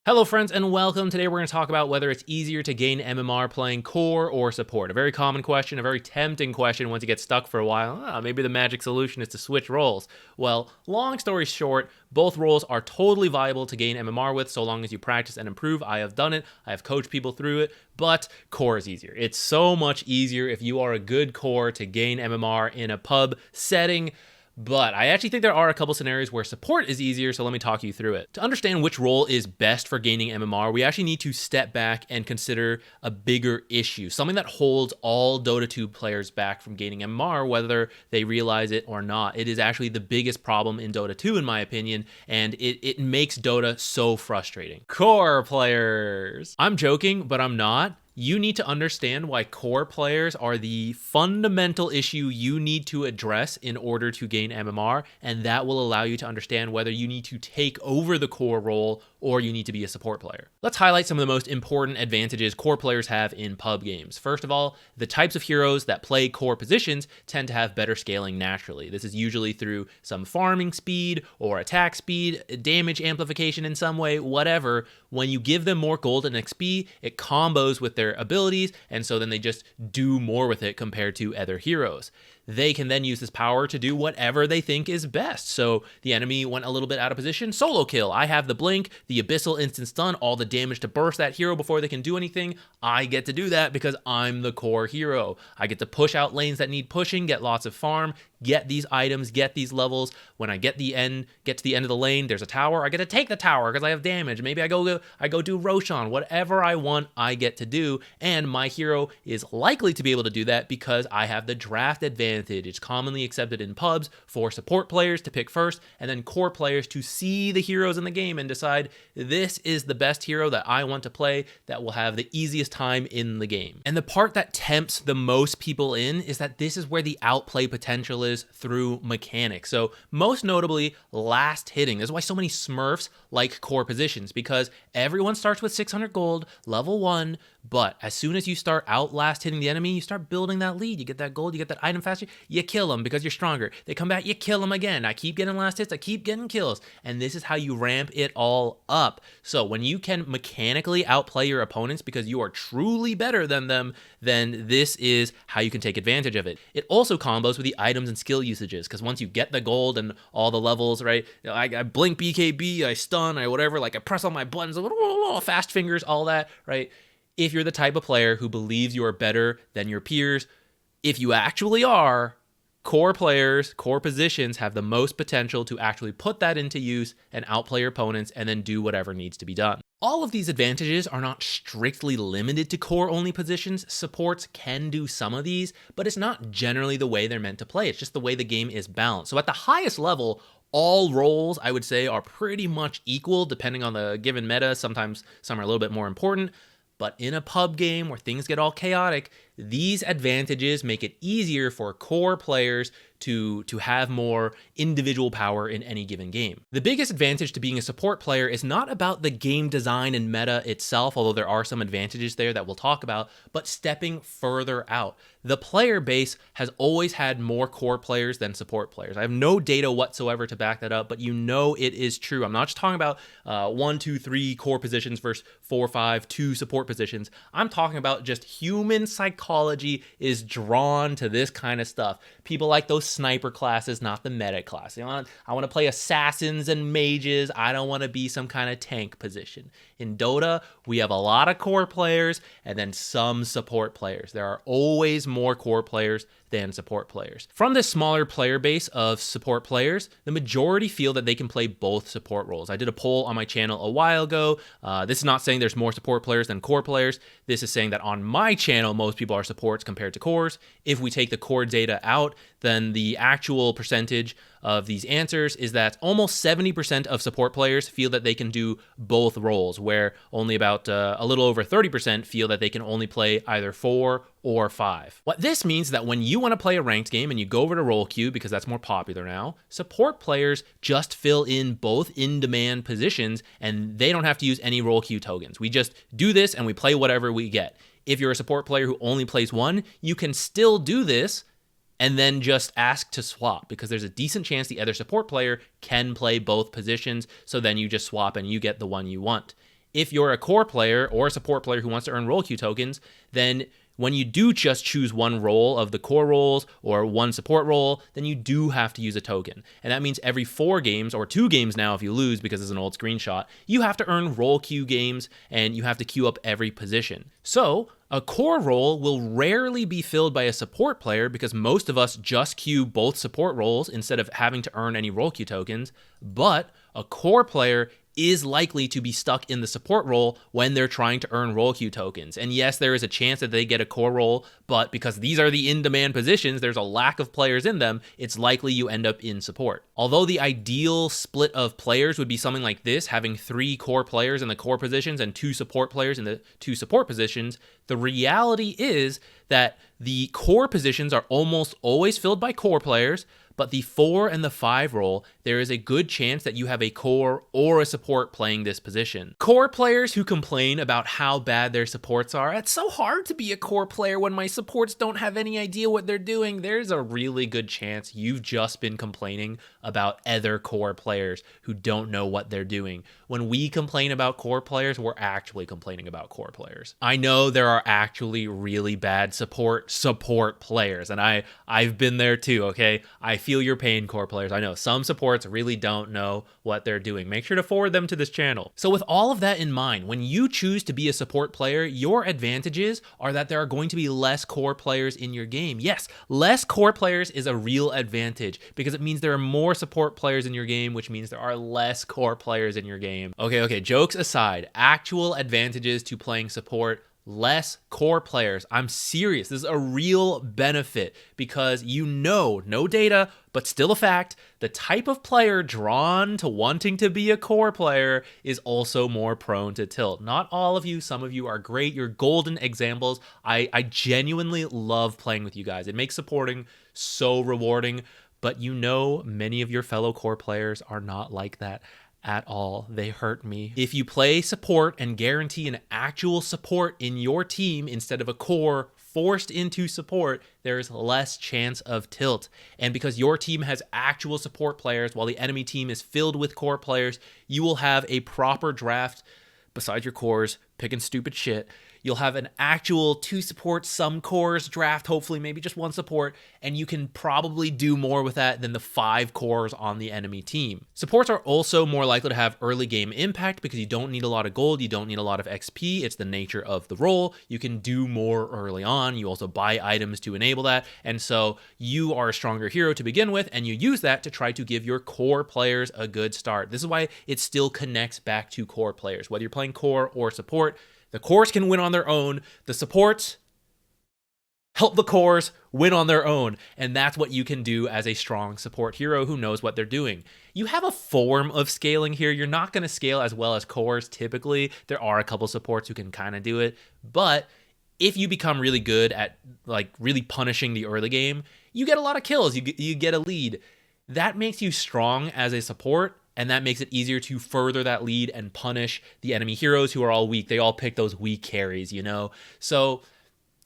Hello friends and welcome. Today we're going to talk about whether it's easier to gain MMR playing core or support. A very common question, a very tempting question once you get stuck for a while. Maybe the magic solution is to switch roles. Well, long story short, both roles are totally viable to gain MMR with so long as you practice and improve. I have done it. I have coached people through it, but core is easier. It's so much easier if you are a good core to gain MMR in a pub setting. But I actually think there are a couple scenarios where support is easier, so let me talk you through it. To understand which role is best for gaining MMR, we actually need to step back and consider a bigger issue, something that holds all Dota 2 players back from gaining MMR, whether they realize it or not. It is actually the biggest problem in Dota 2, in my opinion, and it makes Dota so frustrating. Core players. I'm joking, but I'm not. You need to understand why core players are the fundamental issue you need to address in order to gain MMR, and that will allow you to understand whether you need to take over the core role or you need to be a support player. Let's highlight some of the most important advantages core players have in pub games. First of all, the types of heroes that play core positions tend to have better scaling naturally. This is usually through some farming speed or attack speed, damage amplification in some way, whatever. When you give them more gold and XP, it combos with their abilities, and so then they just do more with it compared to other heroes. They can then use this power to do whatever they think is best. So the enemy went a little bit out of position, solo kill. I have the blink, the abyssal instant stun, all the damage to burst that hero before they can do anything. I get to do that because I'm the core hero. I get to push out lanes that need pushing, get lots of farm, get these items, get these levels. When I get to the end of the lane, there's a tower. I get to take the tower because I have damage. Maybe I go do Roshan. Whatever I want, I get to do. And my hero is likely to be able to do that because I have the draft advantage. It's commonly accepted in pubs for support players to pick first, and then core players to see the heroes in the game and decide this is the best hero that I want to play that will have the easiest time in the game. And the part that tempts the most people in is that this is where the outplay potential is through mechanics. So most notably, last hitting. That's why so many smurfs like core positions, because everyone starts with 600 gold, level 1, but as soon as you start out last hitting the enemy, you start building that lead. You get that gold, you get that item faster, you kill them because you're stronger. They come back, you kill them again. I keep getting last hits, I keep getting kills. And this is how you ramp it all up. So when you can mechanically outplay your opponents because you are truly better than them, then this is how you can take advantage of it. It also combos with the items and skill usages, because once you get the gold and all the levels, right? I blink BKB, I stun, I whatever, like I press all my buttons, fast fingers, all that, right? If you're the type of player who believes you are better than your peers, if you actually are, core players, core positions have the most potential to actually put that into use and outplay your opponents and then do whatever needs to be done. All of these advantages are not strictly limited to core-only positions. Supports can do some of these, but it's not generally the way they're meant to play. It's just the way the game is balanced. So at the highest level, all roles, I would say, are pretty much equal depending on the given meta. Sometimes some are a little bit more important. But in a pub game where things get all chaotic, these advantages make it easier for core players to have more individual power in any given game. The biggest advantage to being a support player is not about the game design and meta itself, although there are some advantages there that we'll talk about, but stepping further out. The player base has always had more core players than support players. I have no data whatsoever to back that up, but you know it is true. I'm not just talking about 1, 2, 3 core positions versus 4, 5, 2 support positions. I'm talking about just human psychology is drawn to this kind of stuff. People like those sniper classes, not the medic class. I want to play assassins and mages. I don't want to be some kind of tank position. In Dota, we have a lot of core players and then some support players. There are always more core players than support players. From this smaller player base of support players, the majority feel that they can play both support roles. I did a poll on my channel a while ago. This is not saying there's more support players than core players. This is saying that on my channel, most people are supports compared to cores. If we take the core data out, then the actual percentage of these answers is that almost 70% of support players feel that they can do both roles, where only about a little over 30% feel that they can only play either 4 or 5. What this means is that when you want to play a ranked game and you go over to role queue, because that's more popular now, support players just fill in both in-demand positions and they don't have to use any role queue tokens. We just do this and we play whatever we get. If you're a support player who only plays one, you can still do this and then just ask to swap, because there's a decent chance the other support player can play both positions, so then you just swap and you get the one you want. If you're a core player or a support player who wants to earn role queue tokens, then when you do just choose one role of the core roles or one support role, then you do have to use a token. And that means every 4 games, or 2 games now if you lose because it's an old screenshot, you have to earn role queue games and you have to queue up every position. So a core role will rarely be filled by a support player because most of us just queue both support roles instead of having to earn any role queue tokens, but a core player is likely to be stuck in the support role when they're trying to earn role queue tokens. And yes, there is a chance that they get a core role, but because these are the in-demand positions, there's a lack of players in them, it's likely you end up in support. Although the ideal split of players would be something like this, having 3 core players in the core positions and 2 support players in the 2 support positions, the reality is that the core positions are almost always filled by core players, but the 4 and the 5 role, there is a good chance that you have a core or a support playing this position. Core players who complain about how bad their supports are, it's so hard to be a core player when my supports don't have any idea what they're doing. There's a really good chance you've just been complaining about other core players who don't know what they're doing. When we complain about core players, we're actually complaining about core players. I know there are actually really bad support players, and I've been there too, okay? I feel your pain, core players. I know some supports really don't know what they're doing. Make sure to forward them to this channel. So with all of that in mind, when you choose to be a support player, your advantages are that there are going to be less core players in your game. Yes, less core players is a real advantage because it means there are more support players in your game, which means there are less core players in your game. Okay, jokes aside, actual advantages to playing support: less core players. I'm serious. This is a real benefit because no data, but still a fact, the type of player drawn to wanting to be a core player is also more prone to tilt. Not all of you, some of you are great. You're golden examples. I genuinely love playing with you guys. It makes supporting so rewarding, but many of your fellow core players are not like that at all. They hurt me. If you play support and guarantee an actual support in your team instead of a core forced into support, there's less chance of tilt. And because your team has actual support players while the enemy team is filled with core players, you will have a proper draft besides your cores picking stupid shit. You'll have an actual 2 supports, some cores draft, hopefully maybe just 1 support, and you can probably do more with that than the 5 cores on the enemy team. Supports are also more likely to have early game impact because you don't need a lot of gold, you don't need a lot of XP, it's the nature of the role. You can do more early on, you also buy items to enable that, and so you are a stronger hero to begin with, and you use that to try to give your core players a good start. This is why it still connects back to core players, whether you're playing core or support. The cores can win on their own. The supports help the cores win on their own. And that's what you can do as a strong support hero who knows what they're doing. You have a form of scaling here. You're not going to scale as well as cores typically. There are a couple supports who can kind of do it. But if you become really good at really punishing the early game, you get a lot of kills. You get a lead. That makes you strong as a support. And that makes it easier to further that lead and punish the enemy heroes who are all weak. They all pick those weak carries, So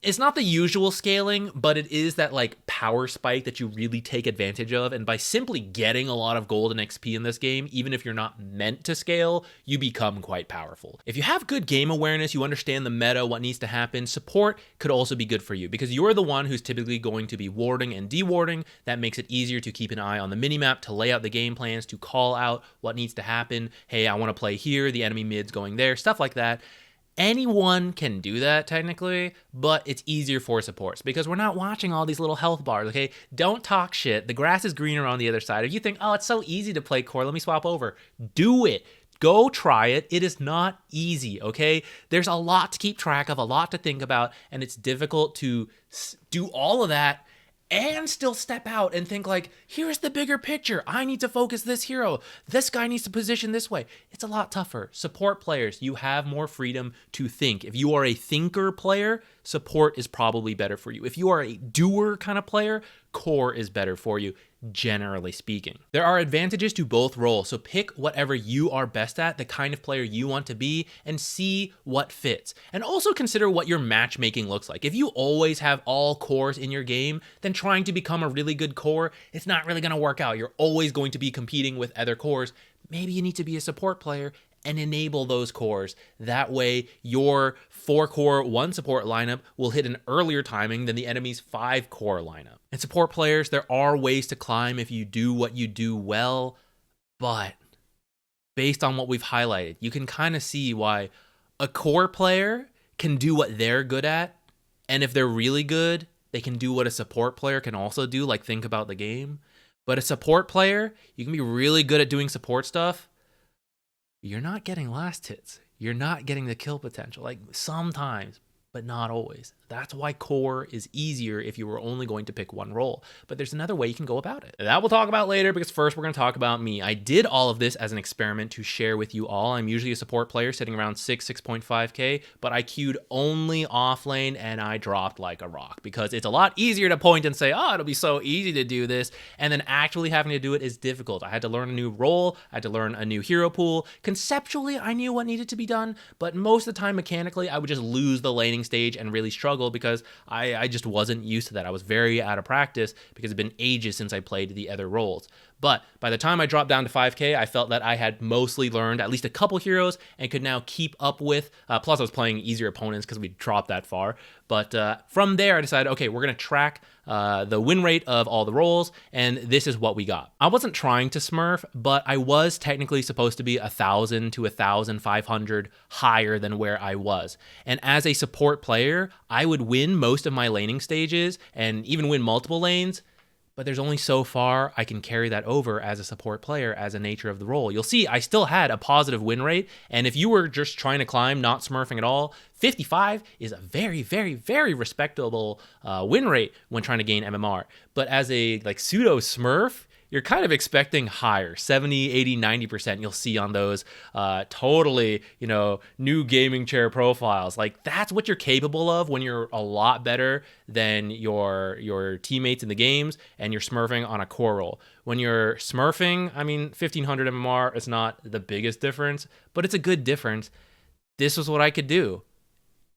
it's not the usual scaling, but it is that power spike that you really take advantage of. And by simply getting a lot of gold and XP in this game, even if you're not meant to scale, you become quite powerful. If you have good game awareness, you understand the meta, what needs to happen, support could also be good for you because you're the one who's typically going to be warding and dewarding. That makes it easier to keep an eye on the minimap, to lay out the game plans, to call out what needs to happen. Hey, I want to play here, the enemy mid's going there, stuff like that. Anyone can do that technically, but it's easier for supports because we're not watching all these little health bars, okay? Don't talk shit. The grass is greener on the other side. If you think, oh, it's so easy to play core, let me swap over. Do it. Go try it. It is not easy, okay? There's a lot to keep track of, a lot to think about, and it's difficult to do all of that and still step out and think here's the bigger picture. I need to focus this hero. This guy needs to position this way. It's a lot tougher. Support players, you have more freedom to think. If you are a thinker player, support is probably better for you. If you are a doer kind of player, core is better for you, generally speaking. There are advantages to both roles, so pick whatever you are best at, the kind of player you want to be, and see what fits. And also consider what your matchmaking looks like. If you always have all cores in your game, then trying to become a really good core, it's not really going to work out. You're always going to be competing with other cores. Maybe you need to be a support player and enable those cores. That way, your 4-core, 1-support lineup will hit an earlier timing than the enemy's 5-core lineup. And support players, there are ways to climb if you do what you do well, but based on what we've highlighted, you can kind of see why a core player can do what they're good at, and if they're really good, they can do what a support player can also do, like think about the game. But a support player, you can be really good at doing support stuff. You're not getting last hits. You're not getting the kill potential. Like sometimes, but not always. That's why core is easier if you were only going to pick one role. But there's another way you can go about it. That we'll talk about later, because first we're going to talk about me. I did all of this as an experiment to share with you all. I'm usually a support player sitting around 6.5k, but I queued only off lane and I dropped like a rock, because it's a lot easier to point and say, oh, it'll be so easy to do this, and then actually having to do it is difficult. I had to learn a new role. I had to learn a new hero pool. Conceptually, I knew what needed to be done, but most of the time mechanically, I would just lose the laning stage and really struggle, because I just wasn't used to that. I was very out of practice because it's been ages since I played the other roles. But by the time I dropped down to 5k, I felt that I had mostly learned at least a couple heroes and could now keep up with, plus I was playing easier opponents because we dropped that far. But from there, I decided, okay, we're going to track the win rate of all the roles, and this is what we got. I wasn't trying to smurf, but I was technically supposed to be 1,000 to 1,500 higher than where I was. And as a support player, I would win most of my laning stages and even win multiple lanes, but there's only so far I can carry that over as a support player as a nature of the role. You'll see I still had a positive win rate, and if you were just trying to climb, not smurfing at all, 55 is a very, very, very respectable win rate when trying to gain MMR. But as a pseudo smurf, you're kind of expecting higher, 70, 80, 90% you'll see on those totally, new gaming chair profiles. Like that's what you're capable of when you're a lot better than your teammates in the games and you're smurfing on a core role. When you're smurfing, 1500 MMR is not the biggest difference, but it's a good difference. This was what I could do.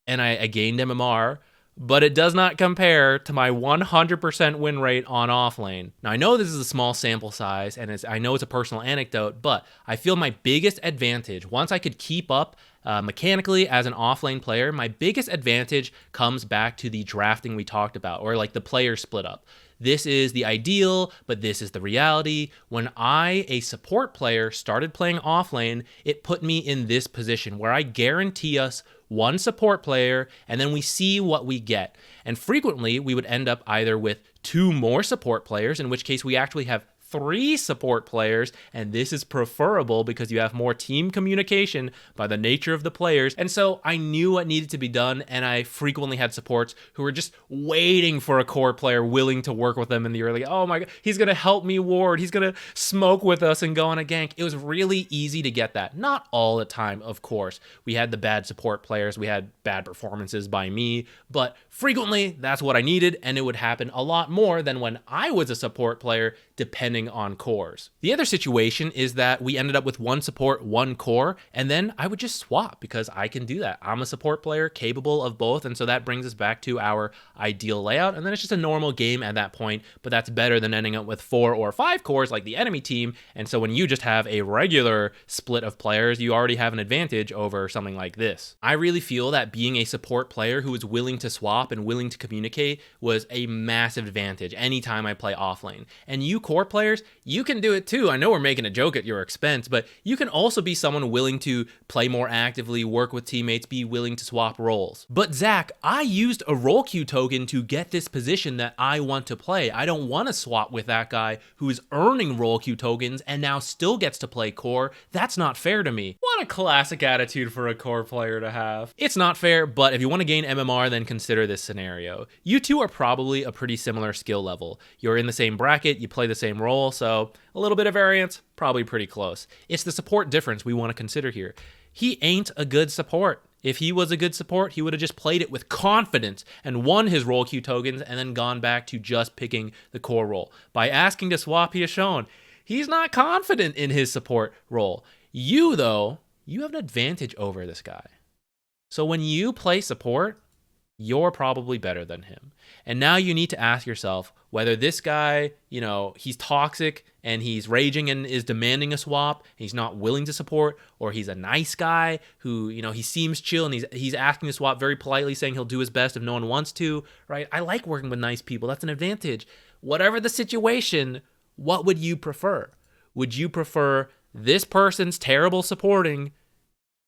And I gained MMR, but it does not compare to my 100% win rate on offlane. Now, I know this is a small sample size, and I know it's a personal anecdote, but I feel my biggest advantage, once I could keep up mechanically as an offlane player, my biggest advantage comes back to the drafting we talked about, or like the player split up. This is the ideal, but this is the reality. When I, a support player, started playing offlane, it put me in this position where I guarantee us one support player, and then we see what we get. And frequently, we would end up either with 2 more support players, in which case we actually have 3 support players, and this is preferable because you have more team communication by the nature of the players. And so I knew what needed to be done, and I frequently had supports who were just waiting for a core player willing to work with them in the early, oh my god, he's gonna help me ward, he's gonna smoke with us and go on a gank. It was really easy to get that. Not all the time, of course. We had the bad support players, we had bad performances by me, but frequently that's what I needed, and it would happen a lot more than when I was a support player, depending on cores. The other situation is that we ended up with 1 support, 1 core, and then I would just swap because I can do that. I'm a support player capable of both, and so that brings us back to our ideal layout, and then it's just a normal game at that point, but that's better than ending up with 4 or 5 cores like the enemy team, and so when you just have a regular split of players, you already have an advantage over something like this. I really feel that being a support player who is willing to swap and willing to communicate was a massive advantage anytime I play offlane. And you core players, you can do it too. I know we're making a joke at your expense, but you can also be someone willing to play more actively, work with teammates, be willing to swap roles. But Zach, I used a role queue token to get this position that I want to play. I don't want to swap with that guy who is earning role queue tokens and now still gets to play core. That's not fair to me. What a classic attitude for a core player to have. It's not fair, but if you want to gain MMR, then consider this scenario. You two are probably a pretty similar skill level. You're in the same bracket, you play the same role, so a little bit of variance, probably pretty close. It's the support difference we want to consider here. He ain't a good support. If he was a good support, he would have just played it with confidence and won his role queue tokens and then gone back to just picking the core role. By asking to swap, he has shown he's not confident in his support role. You, though, you have an advantage over this guy. So when you play support, you're probably better than him. And now you need to ask yourself whether this guy, he's toxic and he's raging and is demanding a swap, he's not willing to support, or he's a nice guy who, he seems chill and he's asking to swap very politely, saying he'll do his best if no one wants to, right? I like working with nice people. That's an advantage. Whatever the situation, what would you prefer? Would you prefer this person's terrible supporting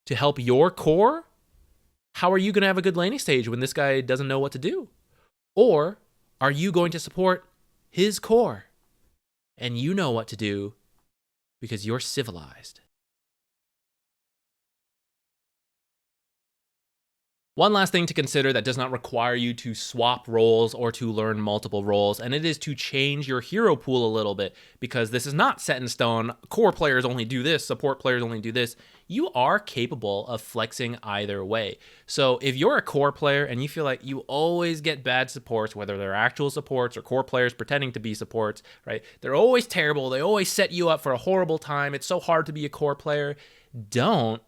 to help your core? How are you going to have a good laning stage when this guy doesn't know what to do? Or are you going to support his core and you know what to do because you're civilized? One last thing to consider that does not require you to swap roles or to learn multiple roles, and it is to change your hero pool a little bit, because this is not set in stone. Core players only do this, support players only do this. You are capable of flexing either way. So if you're a core player and you feel like you always get bad supports, whether they're actual supports or core players pretending to be supports, right? They're always terrible. They always set you up for a horrible time. It's so hard to be a core player. Don't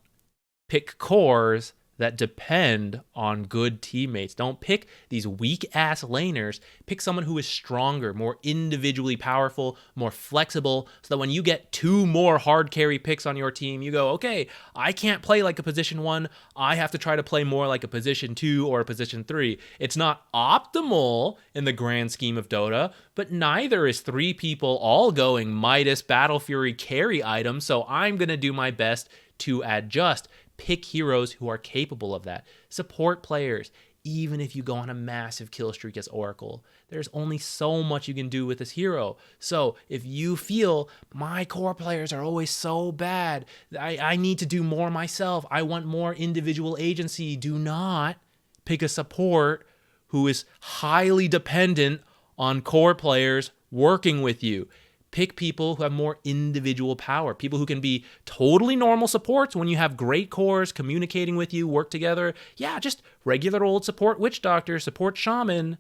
pick cores that depend on good teammates. Don't pick these weak-ass laners. Pick someone who is stronger, more individually powerful, more flexible, so that when you get 2 more hard carry picks on your team, you go, okay, I can't play like a position 1. I have to try to play more like a position 2 or a position 3. It's not optimal in the grand scheme of Dota, but neither is 3 people all going Midas, Battle Fury, carry items, so I'm going to do my best to adjust. Pick heroes who are capable of that. Support players, even if you go on a massive kill streak as Oracle, there's only so much you can do with this hero. So if you feel my core players are always so bad, I need to do more myself, I want more individual agency, do not pick a support who is highly dependent on core players working with you. Pick people who have more individual power, people who can be totally normal supports when you have great cores communicating with you, work together. Yeah, just regular old support witch doctor, support shaman.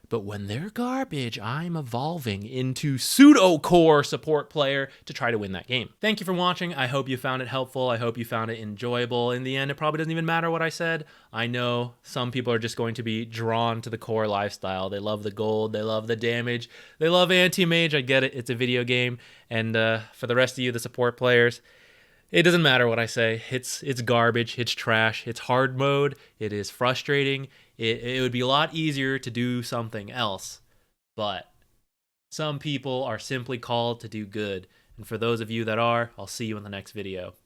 But when they're garbage, I'm evolving into pseudo-core support player to try to win that game. Thank you for watching. I hope you found it helpful. I hope you found it enjoyable. In the end, it probably doesn't even matter what I said. I know some people are just going to be drawn to the core lifestyle. They love the gold. They love the damage. They love anti-mage. I get it. It's a video game. And for the rest of you, the support players, it doesn't matter what I say. It's garbage. It's trash. It's hard mode. It is frustrating. It would be a lot easier to do something else. But some people are simply called to do good. And for those of you that are, I'll see you in the next video.